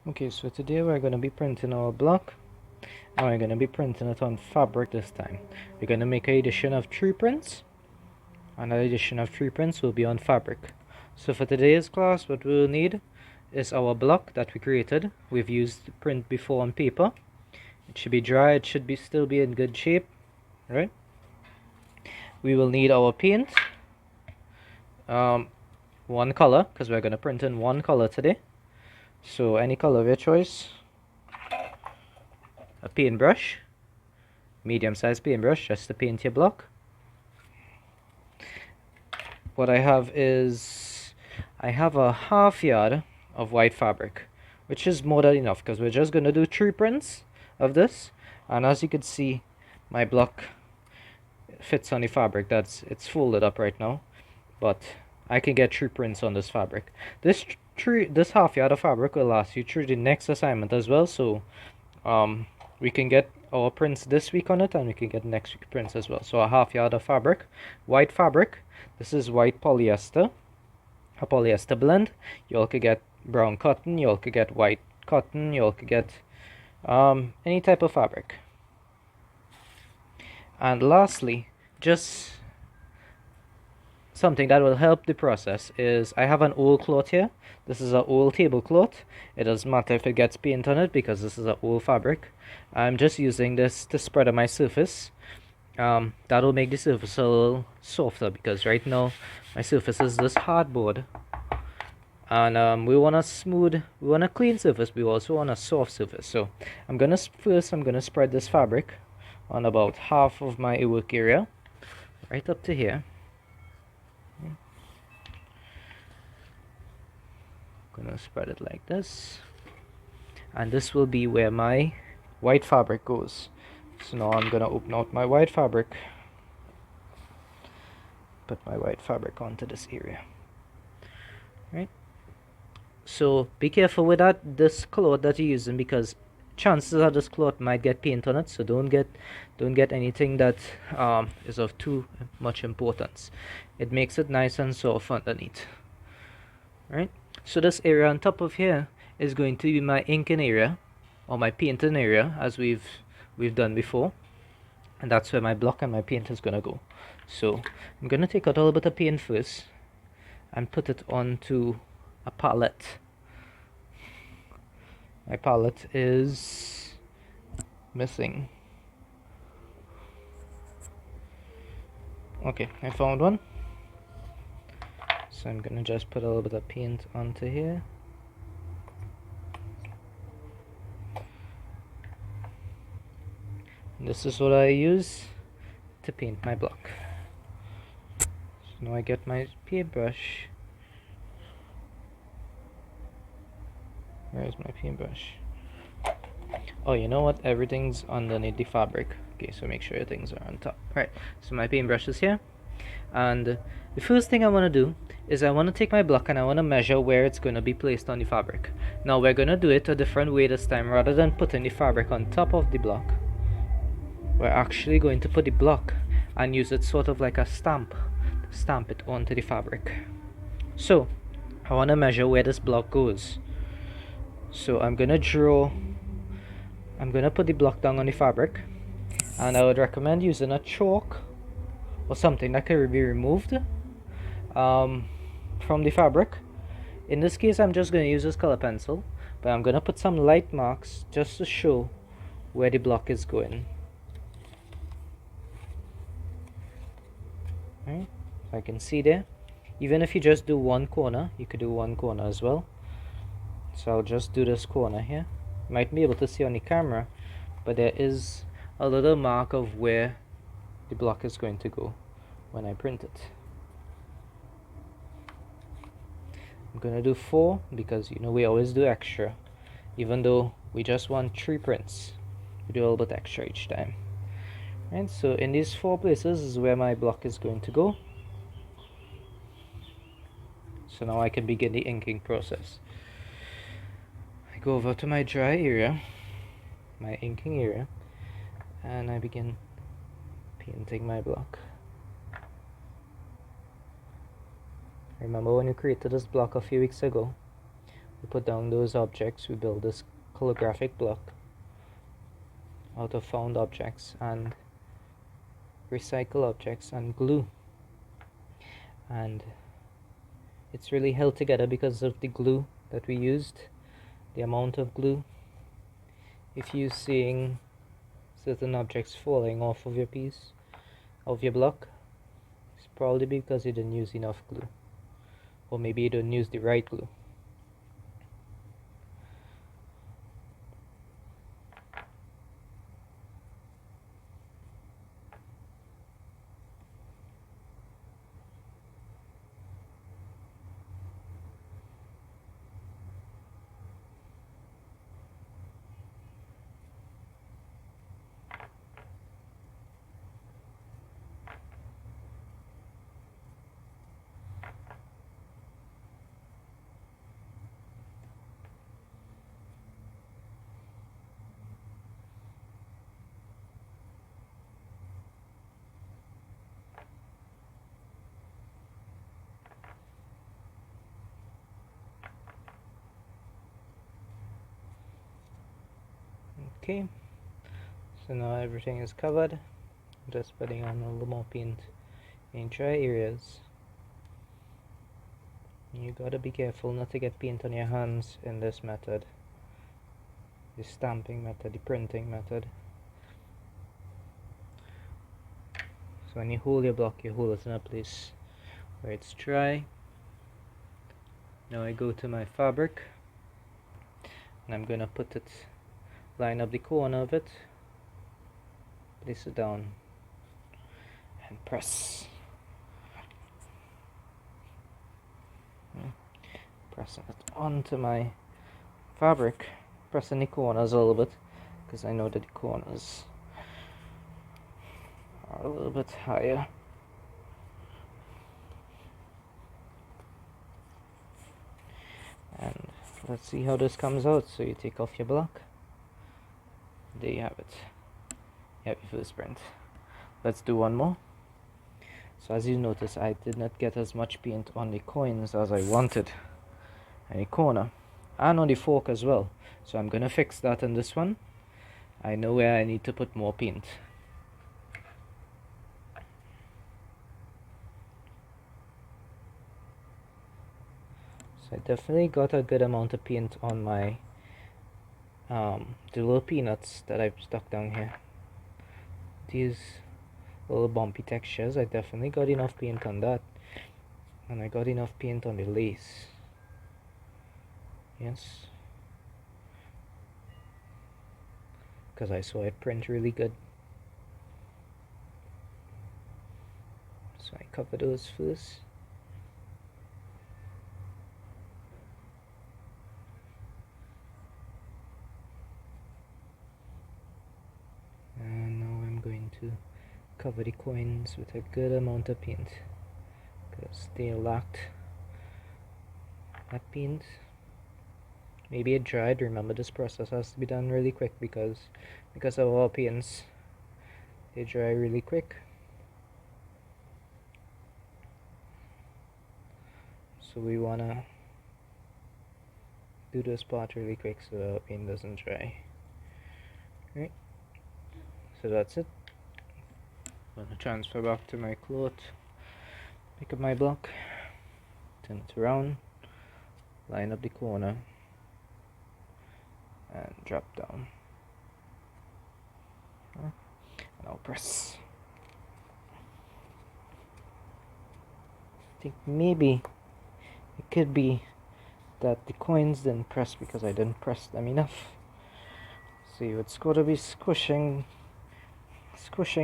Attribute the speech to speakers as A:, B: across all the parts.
A: Okay, so today we're going to be printing our block, and we're going to be printing it on fabric this time. We're going to make an edition of 3 prints, and that edition of 3 prints will be on fabric. So for today's class, what we'll need is our block that we created. We've used print before on paper. It should be dry, it should be still be in good shape, right? We will need our paint, one color, because we're going to print in one color today. So any color of your choice. A paintbrush, medium-sized paintbrush, just to paint your block. What I have is, I have a half yard of white fabric, which is more than enough because we're just going to do 3 prints of this. And as you can see, my block fits on the fabric. It's folded up right now, but I can get 3 prints on this fabric. This half yard of fabric will last you through the next assignment as well, so we can get our prints this week on it, and we can get next week prints as well. So a half yard of fabric, white fabric. This is white polyester, a polyester blend. You all could get brown cotton, you all could get white cotton, you all could get any type of fabric. And lastly, just something that will help the process is I have an old cloth here. This is an old tablecloth. It doesn't matter if it gets paint on it because this is an old fabric. I'm just using this to spread on my surface. That'll make the surface a little softer because right now my surface is this hardboard. And we want a clean surface. We also want a soft surface. So I'm gonna spread this fabric on about half of my work area, right up to here. Gonna spread it like this, and this will be where my white fabric goes. So now I'm gonna open out my white fabric, put my white fabric onto this area, right? So be careful with this cloth that you're using because chances are this cloth might get paint on it, so don't get anything that is of too much importance. It makes it nice and soft underneath, right? So this area on top of here is going to be my inking area or my painting area, as we've done before, and that's where my block and my paint is gonna go. So I'm gonna take out a little bit of paint first and put it onto a palette. My palette is missing. Okay, I found one. So I'm gonna just put a little bit of paint onto here. And this is what I use to paint my block. So now I get my paintbrush. Where's my paintbrush? Oh, you know what? Everything's underneath the fabric. Okay, so make sure your things are on top. Right, so my paintbrush is here. And the first thing I want to do is I want to take my block and I want to measure where it's going to be placed on the fabric. Now we're going to do it a different way this time. Rather than putting the fabric on top of the block, we're actually going to put the block and use it sort of like a stamp to stamp it onto the fabric. So I want to measure where this block goes. So I'm going to put the block down on the fabric, and I would recommend using a chalk or something that can be removed from the fabric. In this case I'm just going to use this color pencil, but I'm going to put some light marks just to show where the block is going. Right, so I can see there. Even if you just do one corner, you could do one corner as well. So I'll just do this corner here. You might be able to see on the camera, but there is a little mark of where the block is going to go when I print it. I'm gonna do 4 because you know we always do extra, even though we just want 3 prints. We do a little bit extra each time. Right, so in these 4 places is where my block is going to go. So now I can begin the inking process. I go over to my dry area, my inking area, and I begin painting my block. Remember when you created this block a few weeks ago? We put down those objects, we build this colorgraphic block out of found objects and recycle objects and glue. And it's really held together because of the glue that we used, the amount of glue. If you're seeing certain objects falling off of your piece, of your block, it's probably because you didn't use enough glue, or maybe you didn't use the right glue. Okay, so now everything is covered. Just putting on a little more paint in dry areas. You gotta be careful not to get paint on your hands in this method, the stamping method, the printing method. So when you hold your block, you hold it in a place where it's dry. Now I go to my fabric and I'm gonna put it, line up the corner of it, place it down and press. Pressing it onto my fabric, pressing the corners a little bit because I know that the corners are a little bit higher. And let's see how this comes out. So you take off your block. There you have it. You have your first print. Let's do one more. So as you notice, I did not get as much paint on the coins as I wanted, and the corner, and on the fork as well. So I'm gonna fix that in this one. I know where I need to put more paint. So I definitely got a good amount of paint on my the little peanuts that I've stuck down here. These little bumpy textures, I definitely got enough paint on that. And I got enough paint on the lace. Yes. Because I saw it print really good. So I cover those first. And now I'm going to cover the coins with a good amount of paint because they lacked that paint. Maybe it dried. Remember, this process has to be done really quick because of our paints, they dry really quick. So we wanna do this part really quick so our paint doesn't dry. Right. So that's it. I'm gonna transfer back to my cloth, pick up my block, turn it around, line up the corner, and drop down. And I'll press. I think maybe it could be that the coins didn't press because I didn't press them enough. See, it's got to be squishing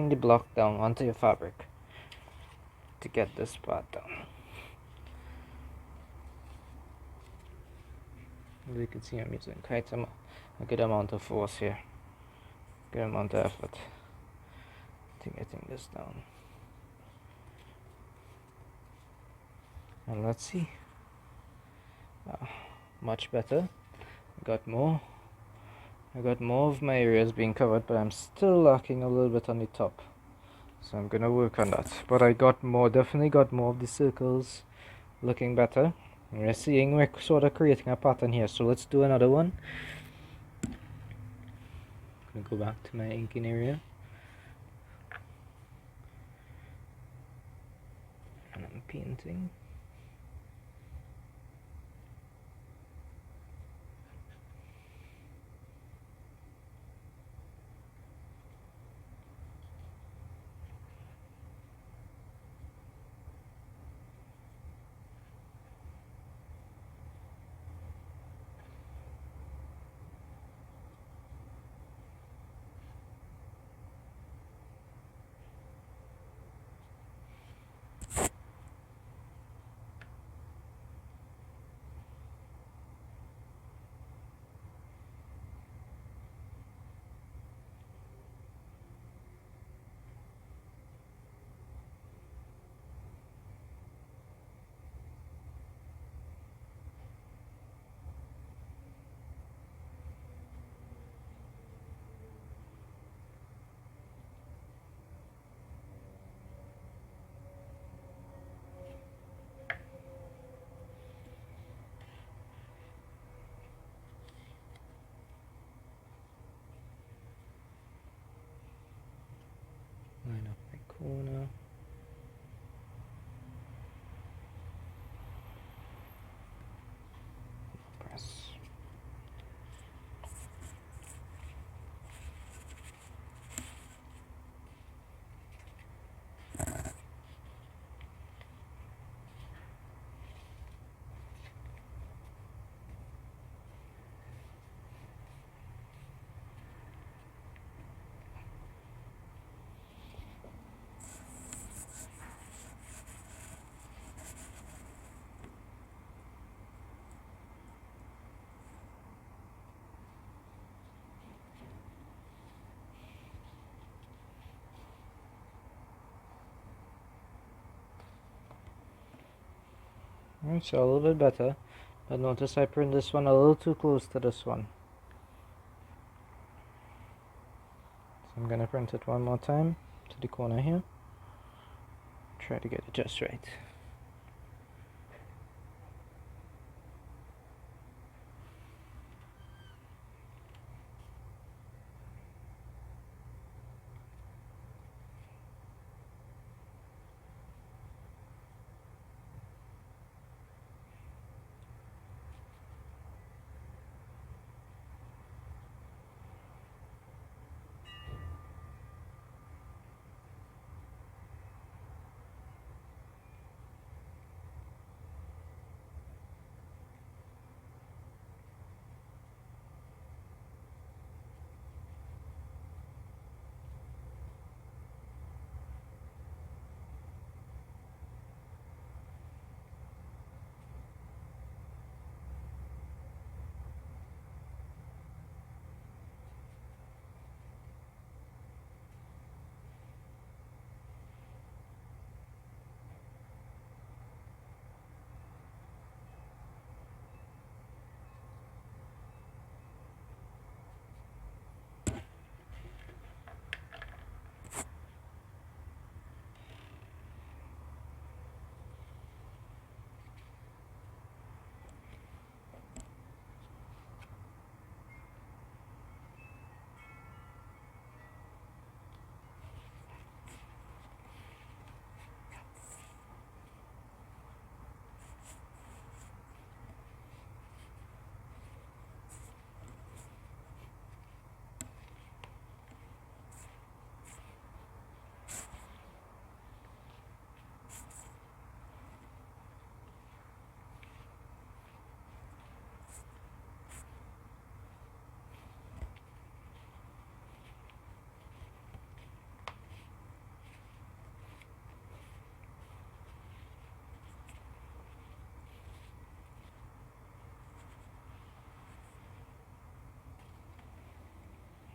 A: the block down onto your fabric to get this part down. As you can see, I'm using quite a good amount of force here, good amount of effort to getting this down. And let's see, much better. I got more of my areas being covered, but I'm still lacking a little bit on the top, so I'm gonna work on that. But I got more, definitely got more of the circles looking better. We're seeing we're sort of creating a pattern here, so let's do another one. I'm gonna go back to my inking area. And I'm painting. Line up my corner. Press. Alright, so a little bit better, but notice I print this one a little too close to this one. So I'm gonna print it one more time to the corner here. Try to get it just right.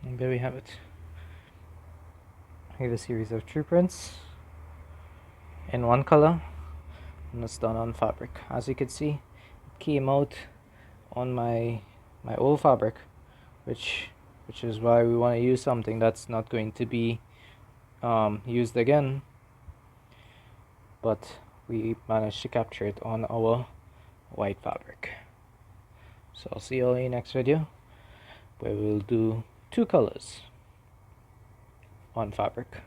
A: And there we have it. We have a series of true prints in one color, and it's done on fabric. As you can see, it came out on my old fabric, which is why we want to use something that's not going to be used again, but we managed to capture it on our white fabric. So I'll see you all in the next video, where we'll do 2 colors on fabric.